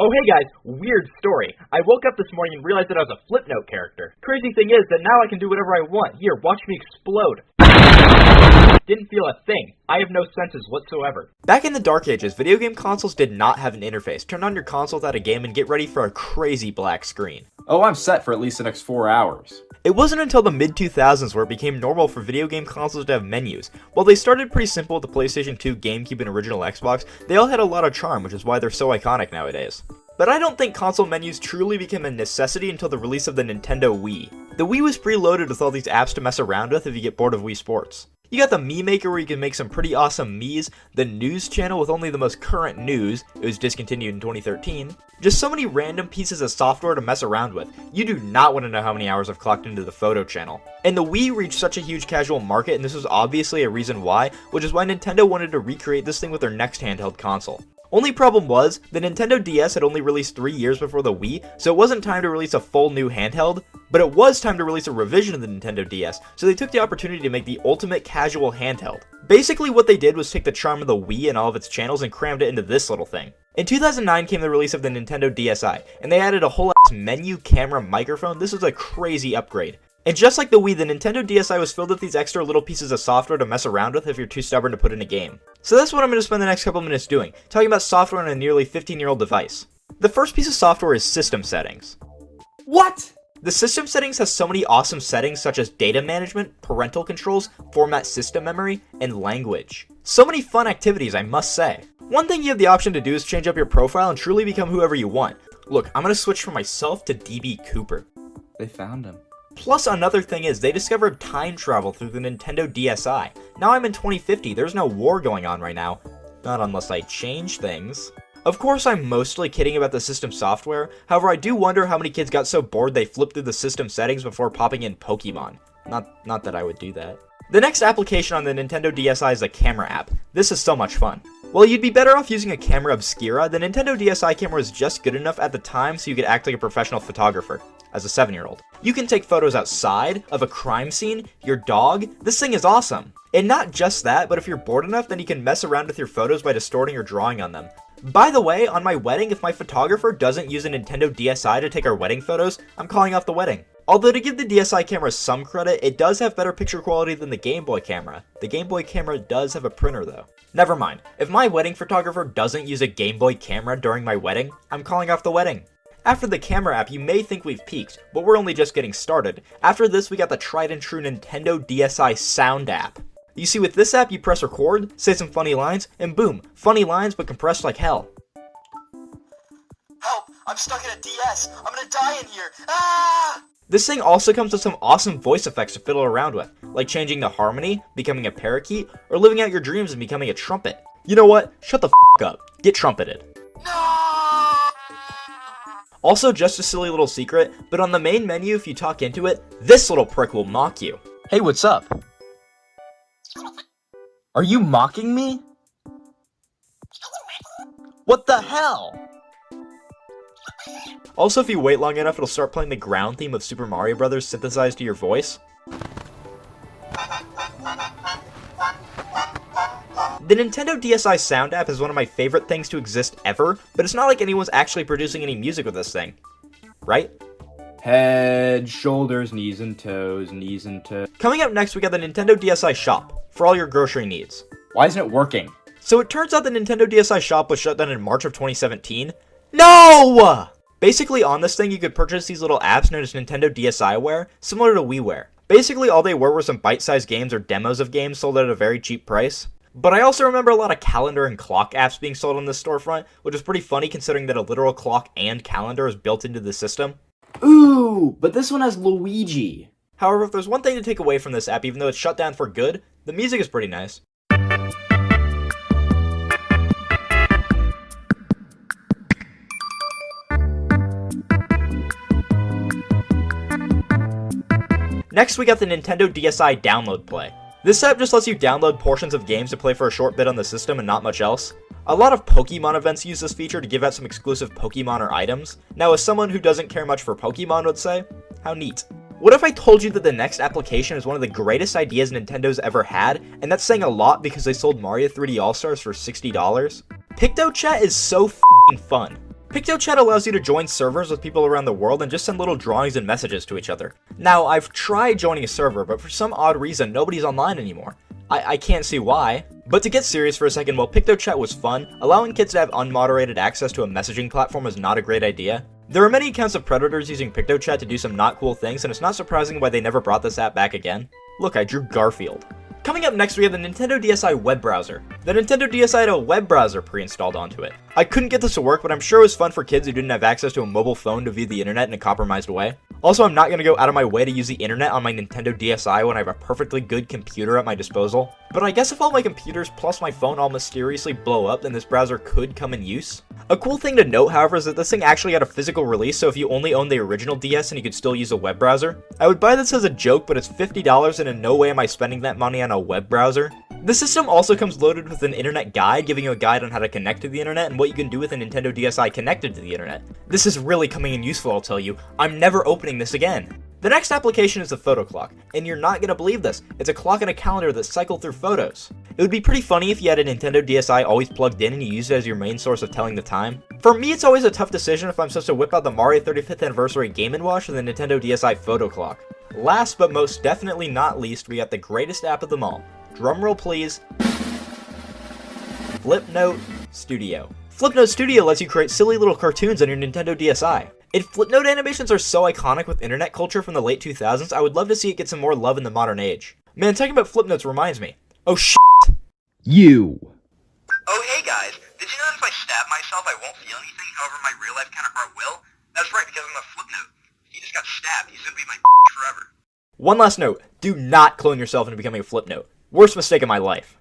Oh hey guys, weird story. I woke up this morning and realized that I was a Flipnote character. Crazy thing is that now I can do whatever I want. Here, watch me explode. Didn't feel a thing. I have no senses whatsoever. Back in the dark ages, video game consoles did not have an interface. Turn on your console without a game and get ready for a crazy black screen. Oh, I'm set for at least the next 4 hours. It wasn't until the mid-2000s where it became normal for video game consoles to have menus. While they started pretty simple with the PlayStation 2, GameCube, and original Xbox, they all had a lot of charm, which is why they're so iconic nowadays. But I don't think console menus truly became a necessity until the release of the Nintendo Wii. The Wii was preloaded with all these apps to mess around with if you get bored of Wii Sports. You got the Mii Maker where you can make some pretty awesome Miis, the news channel with only the most current news, it was discontinued in 2013, just so many random pieces of software to mess around with. You do not want to know how many hours I've clocked into the photo channel. And the Wii reached such a huge casual market, and this was obviously a reason why, which is why Nintendo wanted to recreate this thing with their next handheld console. Only problem was, the Nintendo DS had only released 3 years before the Wii, so it wasn't time to release a full new handheld, but it was time to release a revision of the Nintendo DS, so they took the opportunity to make the ultimate casual handheld. Basically what they did was take the charm of the Wii and all of its channels and crammed it into this little thing. In 2009 came the release of the Nintendo DSi, and they added a whole ass menu, camera, microphone. This was a crazy upgrade. And just like the Wii, the Nintendo DSi was filled with these extra little pieces of software to mess around with if you're too stubborn to put in a game. So that's what I'm going to spend the next couple minutes doing, talking about software on a nearly 15-year-old device. The first piece of software is system settings. What? The system settings has so many awesome settings such as data management, parental controls, format system memory, and language. So many fun activities, I must say. One thing you have the option to do is change up your profile and truly become whoever you want. Look, I'm going to switch from myself to DB Cooper. They found him. Plus, another thing is, they discovered time travel through the Nintendo DSi. Now I'm in 2050, there's no war going on right now. Not unless I change things. Of course, I'm mostly kidding about the system software, however I do wonder how many kids got so bored they flipped through the system settings before popping in Pokemon. Not that I would do that. The next application on the Nintendo DSi is the camera app. This is so much fun. While you'd be better off using a camera obscura, the Nintendo DSi camera was just good enough at the time so you could act like a professional photographer, as a 7-year-old. You can take photos outside, of a crime scene, your dog. This thing is awesome. And not just that, but if you're bored enough, then you can mess around with your photos by distorting or drawing on them. By the way, on my wedding, if my photographer doesn't use a Nintendo DSi to take our wedding photos, I'm calling off the wedding. Although to give the DSi camera some credit, it does have better picture quality than the Game Boy camera. The Game Boy camera does have a printer though. Never mind, if my wedding photographer doesn't use a Game Boy camera during my wedding, I'm calling off the wedding. After the camera app, you may think we've peaked, but we're only just getting started. After this, we got the tried and true Nintendo DSi sound app. You see, with this app, you press record, say some funny lines, and boom, funny lines but compressed like hell. Help! I'm stuck in a DS! I'm gonna die in here! Ah! This thing also comes with some awesome voice effects to fiddle around with, like changing the harmony, becoming a parakeet, or living out your dreams and becoming a trumpet. You know what? Shut the f*** up. Get trumpeted. No! Also, just a silly little secret, but on the main menu, if you talk into it, this little prick will mock you. Hey, what's up? Are you mocking me? What the hell? Also, if you wait long enough, it'll start playing the ground theme of Super Mario Bros. Synthesized to your voice. The Nintendo DSi sound app is one of my favorite things to exist ever, but it's not like anyone's actually producing any music with this thing. Right? Head, shoulders, knees and toes, knees and toes. Coming up next, we got the Nintendo DSi Shop, for all your grocery needs. Why isn't it working? So it turns out the Nintendo DSi Shop was shut down in March of 2017. No! Basically, on this thing, you could purchase these little apps known as Nintendo DSiWare, similar to WiiWare. Basically, all they were some bite-sized games or demos of games sold at a very cheap price. But I also remember a lot of calendar and clock apps being sold on this storefront, which is pretty funny considering that a literal clock and calendar is built into the system. Ooh, but this one has Luigi. However, if there's one thing to take away from this app, even though it's shut down for good, the music is pretty nice. Next, we got the Nintendo DSi Download Play. This app just lets you download portions of games to play for a short bit on the system and not much else. A lot of Pokemon events use this feature to give out some exclusive Pokemon or items. Now, as someone who doesn't care much for Pokemon would say, how neat. What if I told you that the next application is one of the greatest ideas Nintendo's ever had, and that's saying a lot because they sold Mario 3D All-Stars for $60? PictoChat is so f***ing fun. PictoChat allows you to join servers with people around the world and just send little drawings and messages to each other. Now, I've tried joining a server, but for some odd reason, nobody's online anymore. I can't see why. But to get serious for a second, while PictoChat was fun, allowing kids to have unmoderated access to a messaging platform was not a great idea. There are many accounts of predators using PictoChat to do some not cool things, and it's not surprising why they never brought this app back again. Look, I drew Garfield. Coming up next, we have the Nintendo DSi web browser. The Nintendo DSi had a web browser pre-installed onto it. I couldn't get this to work, but I'm sure it was fun for kids who didn't have access to a mobile phone to view the internet in a compromised way. Also, I'm not going to go out of my way to use the internet on my Nintendo DSi when I have a perfectly good computer at my disposal. But I guess if all my computers plus my phone all mysteriously blow up, then this browser could come in use. A cool thing to note, however, is that this thing actually had a physical release, so if you only own the original DS and you could still use a web browser. I would buy this as a joke, but it's $50 and in no way am I spending that money on a web browser. The system also comes loaded with an internet guide, giving you a guide on how to connect to the internet and what you can do with a Nintendo DSi connected to the internet. This is really coming in useful, I'll tell you. I'm never opening this again. The next application is the photo clock, and you're not gonna believe this. It's a clock and a calendar that cycle through photos. It would be pretty funny if you had a Nintendo DSi always plugged in and you used it as your main source of telling the time. For me, it's always a tough decision if I'm supposed to whip out the Mario 35th Anniversary Game & Watch or the Nintendo DSi photo clock. Last but most definitely not least, we got the greatest app of them all. Drumroll please. Flipnote Studio. Flipnote Studio lets you create silly little cartoons on your Nintendo DSi. If Flipnote animations are so iconic with internet culture from the late 2000s, I would love to see it get some more love in the modern age. Man, talking about Flipnotes reminds me. Oh shit! You. Oh, hey guys. Did you know that if I stab myself, I won't feel anything? However, my real-life counterpart will? That's right, because I'm a Flipnote. He just got stabbed. He's gonna be my forever. One last note. Do not clone yourself into becoming a Flipnote. Worst mistake of my life.